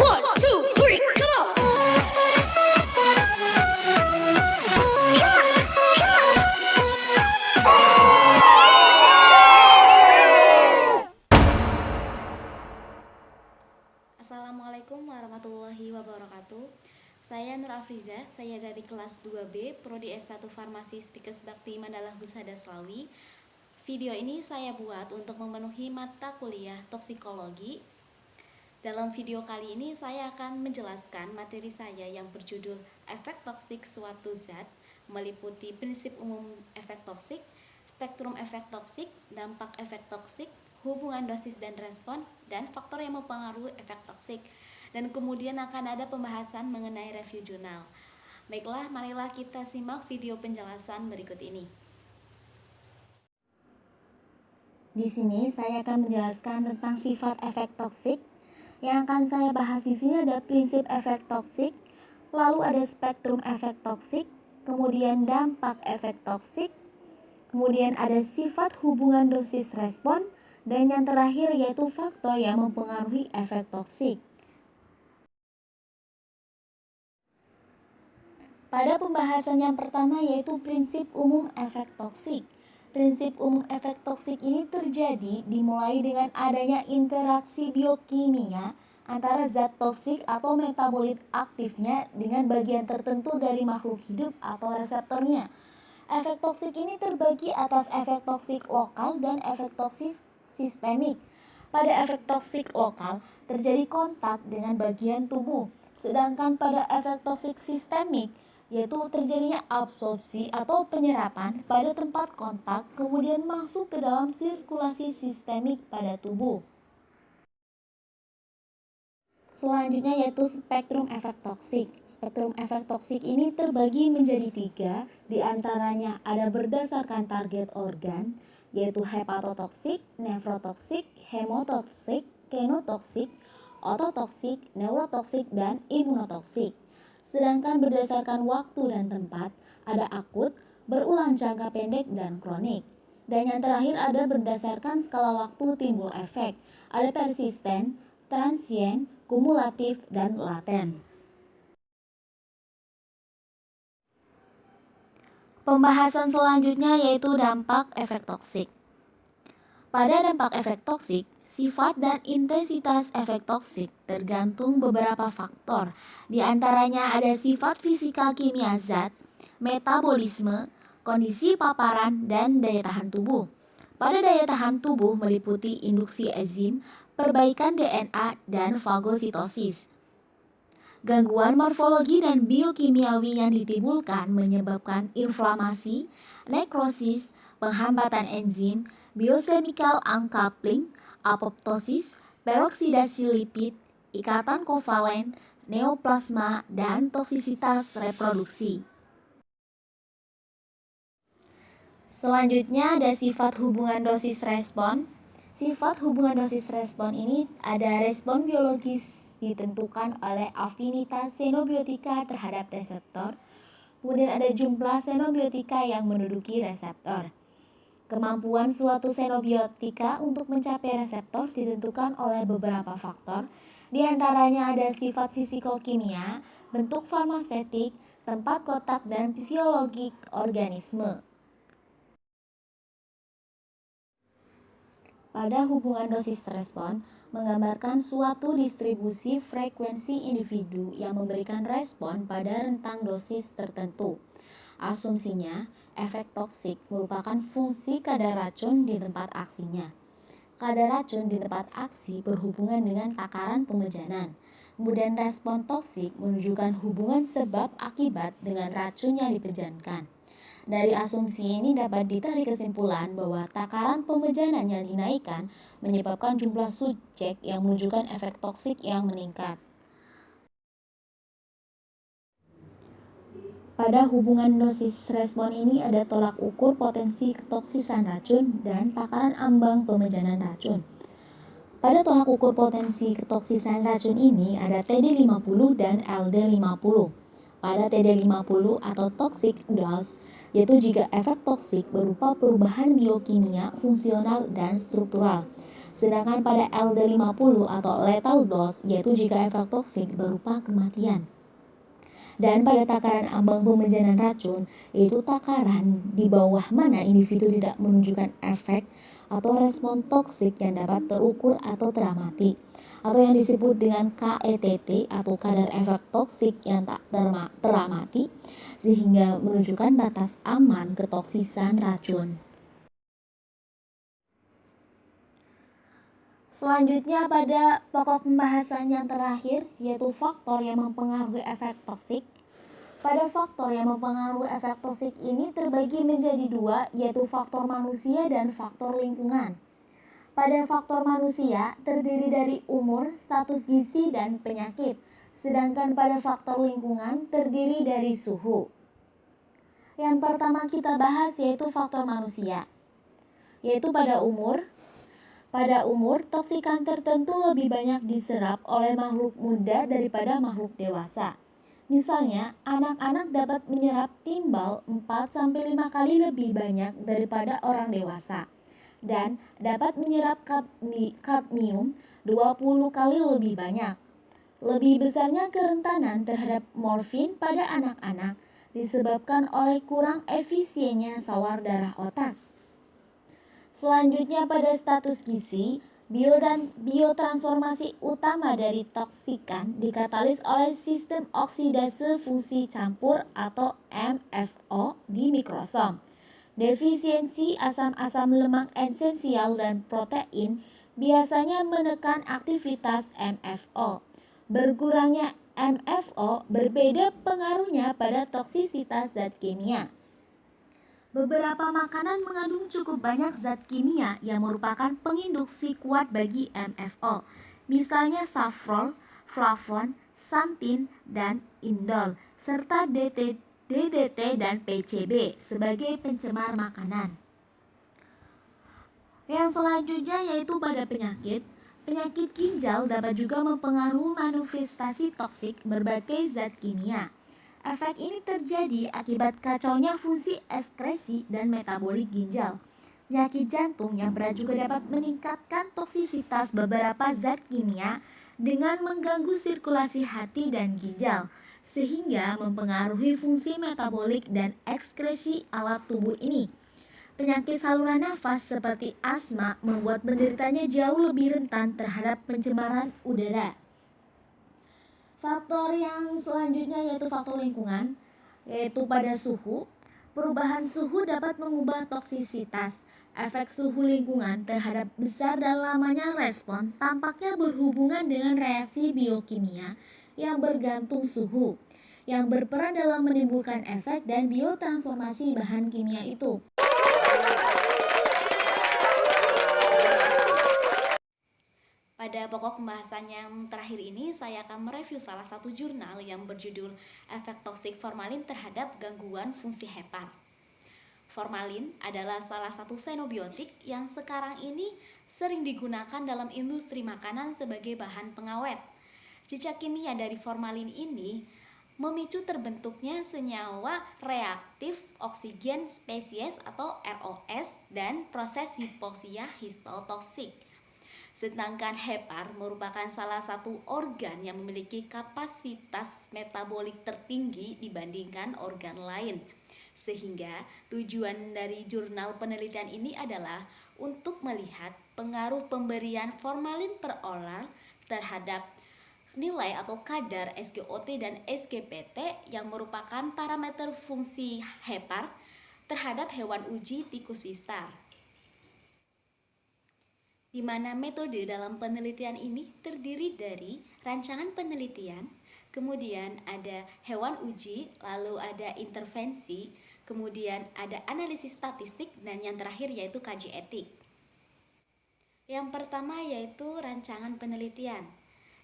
One, two, three, come on! Assalamualaikum warahmatullahi wabarakatuh. Saya Nur Afrida, saya dari kelas 2B, Prodi S1 Farmasi Stikes Bakti Mandala Husada Slawi. Video ini saya buat untuk memenuhi mata kuliah toksikologi. Dalam video kali ini saya akan menjelaskan materi saya yang berjudul efek toksik suatu zat, meliputi prinsip umum efek toksik, spektrum efek toksik, dampak efek toksik, hubungan dosis dan respon, dan faktor yang mempengaruhi efek toksik. Dan kemudian akan ada pembahasan mengenai review jurnal. Baiklah, marilah kita simak video penjelasan berikut ini. Di sini saya akan menjelaskan tentang sifat efek toksik. Yang akan saya bahas di sini ada prinsip efek toksik, lalu ada spektrum efek toksik, kemudian dampak efek toksik, kemudian ada sifat hubungan dosis respon, dan yang terakhir yaitu faktor yang mempengaruhi efek toksik. Pada pembahasan yang pertama yaitu prinsip umum efek toksik. Prinsip umum efek toksik ini terjadi dimulai dengan adanya interaksi biokimia antara zat toksik atau metabolit aktifnya dengan bagian tertentu dari makhluk hidup atau reseptornya. Efek toksik ini terbagi atas efek toksik lokal dan efek toksik sistemik. Pada efek toksik lokal terjadi kontak dengan bagian tubuh, sedangkan pada efek toksik sistemik yaitu terjadinya absorpsi atau penyerapan pada tempat kontak kemudian masuk ke dalam sirkulasi sistemik pada tubuh. Selanjutnya yaitu spektrum efek toksik. Spektrum efek toksik ini terbagi menjadi 3, diantaranya ada berdasarkan target organ, yaitu hepatotoksik, nefrotoksik, hemotoksik, kenotoksik, ototoksik, neurotoksik, dan imunotoksik. Sedangkan berdasarkan waktu dan tempat, ada akut, berulang jangka pendek, dan kronik. Dan yang terakhir ada berdasarkan skala waktu timbul efek, ada persisten, transien, kumulatif, dan laten. Pembahasan selanjutnya yaitu dampak efek toksik. Pada dampak efek toksik, sifat dan intensitas efek toksik tergantung beberapa faktor. Di antaranya ada sifat fisikal kimia zat, metabolisme, kondisi paparan, dan daya tahan tubuh. Pada daya tahan tubuh meliputi induksi enzim, perbaikan DNA, dan fagositosis. Gangguan morfologi dan biokimiawi yang ditimbulkan menyebabkan inflamasi, nekrosis, penghambatan enzim, biochemical uncoupling, apoptosis, peroksidasi lipid, ikatan kovalen, neoplasma, dan toksisitas reproduksi. Selanjutnya ada sifat hubungan dosis respon. Sifat hubungan dosis respon ini ada respon biologis ditentukan oleh afinitas xenobiotika terhadap reseptor. Kemudian ada jumlah xenobiotika yang menduduki reseptor. Kemampuan suatu xenobiotika untuk mencapai reseptor ditentukan oleh beberapa faktor. Di antaranya ada sifat fisikokimia, bentuk farmasetik, tempat kotak, dan fisiologik organisme. Pada hubungan dosis respon, menggambarkan suatu distribusi frekuensi individu yang memberikan respon pada rentang dosis tertentu. Asumsinya, efek toksik merupakan fungsi kadar racun di tempat aksinya. Kadar racun di tempat aksi berhubungan dengan takaran pemejanan. Kemudian respon toksik menunjukkan hubungan sebab akibat dengan racun yang dipejankan. Dari asumsi ini dapat ditarik kesimpulan bahwa takaran pemejanan yang dinaikkan menyebabkan jumlah subjek yang menunjukkan efek toksik yang meningkat. Pada hubungan dosis respon ini ada tolak ukur potensi ketoksisan racun dan takaran ambang pemejanan racun. Pada tolak ukur potensi ketoksisan racun ini ada TD50 dan LD50. Pada TD50 atau toxic dose, yaitu jika efek toksik berupa perubahan biokimia, fungsional, dan struktural. Sedangkan pada LD50 atau lethal dose yaitu jika efek toksik berupa kematian. Dan pada takaran ambang pemecahan racun, yaitu takaran di bawah mana individu tidak menunjukkan efek atau respon toksik yang dapat terukur atau teramati, atau yang disebut dengan KETT atau kadar efek toksik yang tak teramati, sehingga menunjukkan batas aman ketoksisan racun. Selanjutnya pada pokok pembahasan yang terakhir yaitu faktor yang mempengaruhi efek toksik. Pada faktor yang mempengaruhi efek toksik ini terbagi menjadi dua, yaitu faktor manusia dan faktor lingkungan. Pada faktor manusia terdiri dari umur, status gizi, dan penyakit. Sedangkan pada faktor lingkungan terdiri dari suhu. Yang pertama kita bahas yaitu faktor manusia, yaitu pada umur. Pada umur, toksikan tertentu lebih banyak diserap oleh makhluk muda daripada makhluk dewasa. Misalnya, anak-anak dapat menyerap timbal 4-5 kali lebih banyak daripada orang dewasa dan dapat menyerap kadmium 20 kali lebih banyak. Lebih besarnya kerentanan terhadap morfin pada anak-anak disebabkan oleh kurang efisiennya sawar darah otak. Selanjutnya pada status gizi, biotransformasi utama dari toksikan dikatalis oleh sistem oksidase fungsi campur atau MFO di mikrosom. Defisiensi asam-asam lemak esensial dan protein biasanya menekan aktivitas MFO. Berkurangnya MFO berbeda pengaruhnya pada toksisitas zat kimia. Beberapa makanan mengandung cukup banyak zat kimia yang merupakan penginduksi kuat bagi MFO, misalnya safrol, flavon, xanthin, dan indol, serta DDT dan PCB sebagai pencemar makanan. Yang selanjutnya yaitu pada penyakit. Penyakit ginjal dapat juga mempengaruhi manifestasi toksik berbagai zat kimia. Efek ini terjadi akibat kacaunya fungsi ekskresi dan metabolik ginjal. Penyakit jantung yang berat juga dapat meningkatkan toksisitas beberapa zat kimia dengan mengganggu sirkulasi hati dan ginjal, sehingga mempengaruhi fungsi metabolik dan ekskresi alat tubuh ini. Penyakit saluran nafas seperti asma membuat penderitanya jauh lebih rentan terhadap pencemaran udara. Faktor yang selanjutnya yaitu faktor lingkungan, yaitu pada suhu. Perubahan suhu dapat mengubah toksisitas. Efek suhu lingkungan terhadap besar dan lamanya respon tampaknya berhubungan dengan reaksi biokimia yang bergantung suhu, yang berperan dalam menimbulkan efek dan biotransformasi bahan kimia itu. Pada pokok pembahasan yang terakhir ini, saya akan mereview salah satu jurnal yang berjudul Efek Toksik Formalin Terhadap Gangguan Fungsi Hepar. Formalin adalah salah satu xenobiotik yang sekarang ini sering digunakan dalam industri makanan sebagai bahan pengawet. Jejak kimia dari formalin ini memicu terbentuknya senyawa reaktif oksigen spesies atau ROS dan proses hipoksia histotoksik. Sedangkan hepar merupakan salah satu organ yang memiliki kapasitas metabolik tertinggi dibandingkan organ lain. Sehingga tujuan dari jurnal penelitian ini adalah untuk melihat pengaruh pemberian formalin per oral terhadap nilai atau kadar SGOT dan SGPT yang merupakan parameter fungsi hepar terhadap hewan uji tikus wistar. Di mana metode dalam penelitian ini terdiri dari rancangan penelitian, kemudian ada hewan uji, lalu ada intervensi, kemudian ada analisis statistik, dan yang terakhir yaitu kaji etik. Yang pertama yaitu rancangan penelitian,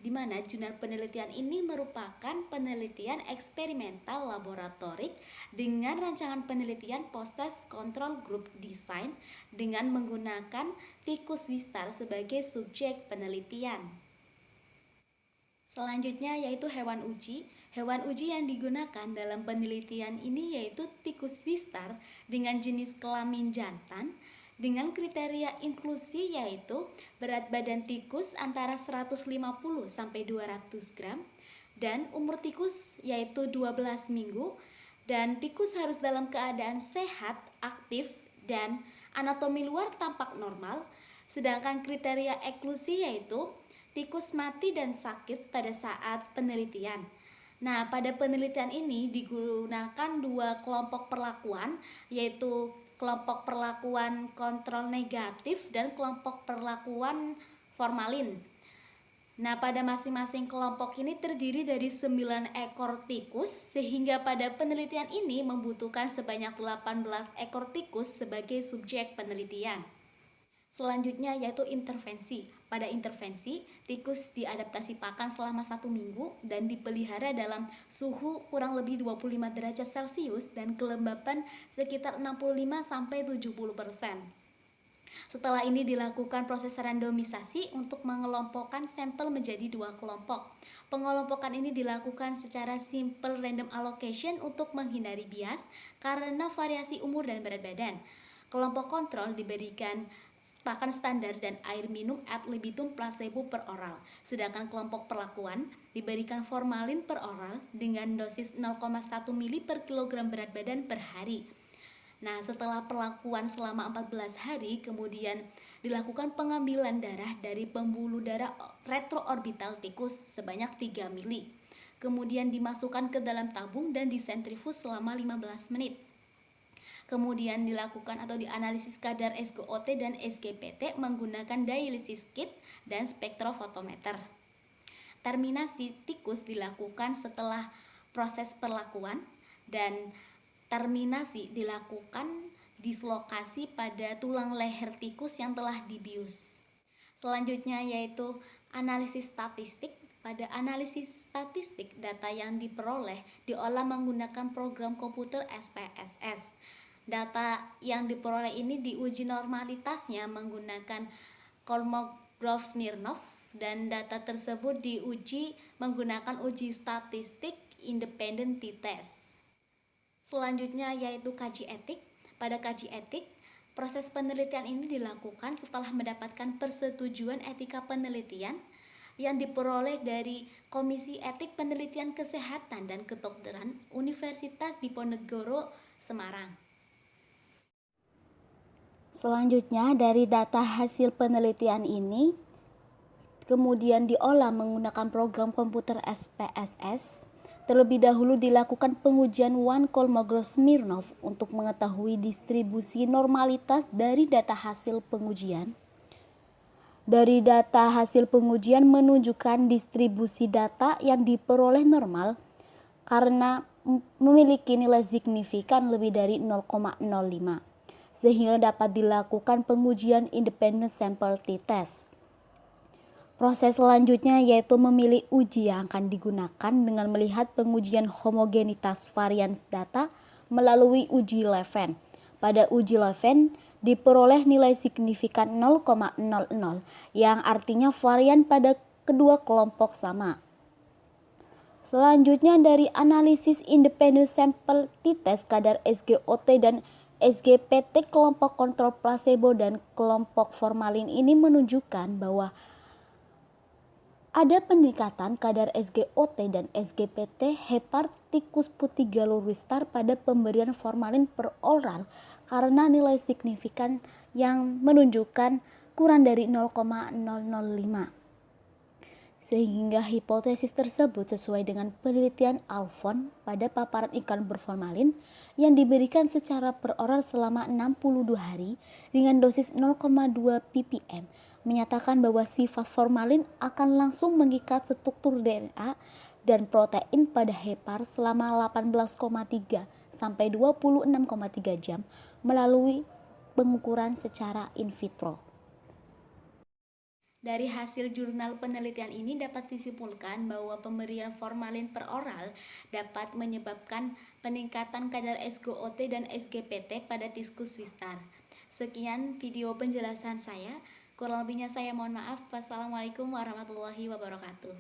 di mana jurnal penelitian ini merupakan penelitian eksperimental laboratorik dengan rancangan penelitian proses control group design dengan menggunakan tikus wistar sebagai subjek penelitian. Selanjutnya yaitu hewan uji. Hewan uji yang digunakan dalam penelitian ini yaitu tikus wistar dengan jenis kelamin jantan dengan kriteria inklusi yaitu berat badan tikus antara 150 sampai 200 gram dan umur tikus yaitu 12 minggu dan tikus harus dalam keadaan sehat, aktif dan anatomi luar tampak normal. Sedangkan kriteria eklusi yaitu tikus mati dan sakit pada saat penelitian. Nah, pada penelitian ini digunakan dua kelompok perlakuan, yaitu kelompok perlakuan kontrol negatif dan kelompok perlakuan formalin. Nah, pada masing-masing kelompok ini terdiri dari 9 ekor tikus, sehingga pada penelitian ini membutuhkan sebanyak 18 ekor tikus sebagai subjek penelitian. Selanjutnya yaitu intervensi. Pada intervensi, tikus diadaptasi pakan selama 1 minggu dan dipelihara dalam suhu kurang lebih 25 derajat Celcius dan kelembapan sekitar 65-70%. Setelah ini dilakukan proses randomisasi untuk mengelompokkan sampel menjadi 2 kelompok. Pengelompokan ini dilakukan secara simple random allocation untuk menghindari bias karena variasi umur dan berat badan. Kelompok kontrol diberikan pakan standar dan air minum ad libitum placebo per oral. Sedangkan kelompok perlakuan diberikan formalin per oral dengan dosis 0,1 ml per kilogram berat badan per hari. Nah, setelah perlakuan selama 14 hari, kemudian dilakukan pengambilan darah dari pembuluh darah retroorbital tikus sebanyak 3 mili. Kemudian dimasukkan ke dalam tabung dan disentrifus selama 15 menit. Kemudian dilakukan atau dianalisis kadar SGOT dan SGPT menggunakan dialysis kit dan spektrofotometer. Terminasi tikus dilakukan setelah proses perlakuan dan terminasi dilakukan dislokasi pada tulang leher tikus yang telah dibius. Selanjutnya yaitu analisis statistik. Pada analisis statistik, data yang diperoleh diolah menggunakan program komputer SPSS. Data yang diperoleh ini diuji normalitasnya menggunakan Kolmogorov-Smirnov dan data tersebut diuji menggunakan uji statistik independent t-test. Selanjutnya yaitu kaji etik. Pada kaji etik, proses penelitian ini dilakukan setelah mendapatkan persetujuan etika penelitian yang diperoleh dari Komisi Etik Penelitian Kesehatan dan Kedokteran Universitas Diponegoro, Semarang. Selanjutnya, dari data hasil penelitian ini kemudian diolah menggunakan program komputer SPSS. Terlebih dahulu dilakukan pengujian Van Kolmogorov-Smirnov untuk mengetahui distribusi normalitas dari data hasil pengujian. Dari data hasil pengujian menunjukkan distribusi data yang diperoleh normal karena memiliki nilai signifikan lebih dari 0,05. Sehingga dapat dilakukan pengujian independent sample t-test. Proses selanjutnya yaitu memilih uji yang akan digunakan dengan melihat pengujian homogenitas varian data melalui uji Leven. Pada uji Leven diperoleh nilai signifikan 0,00 yang artinya varian pada kedua kelompok sama. Selanjutnya dari analisis independent sample t-test kadar SGOT dan SGPT kelompok kontrol placebo dan kelompok formalin ini menunjukkan bahwa ada peningkatan kadar SGOT dan SGPT hepar tikus putih galur wistar pada pemberian formalin per oral karena nilai signifikan yang menunjukkan kurang dari 0,005. Sehingga hipotesis tersebut sesuai dengan penelitian Alfon pada paparan ikan berformalin yang diberikan secara per oral selama 62 hari dengan dosis 0,2 ppm menyatakan bahwa sifat formalin akan langsung mengikat struktur DNA dan protein pada hepar selama 18,3 sampai 26,3 jam melalui pengukuran secara in vitro. Dari hasil jurnal penelitian ini dapat disimpulkan bahwa pemberian formalin per oral dapat menyebabkan peningkatan kadar SGOT dan SGPT pada tikus wistar. Sekian video penjelasan saya. Kurang lebihnya saya mohon maaf. Wassalamualaikum warahmatullahi wabarakatuh.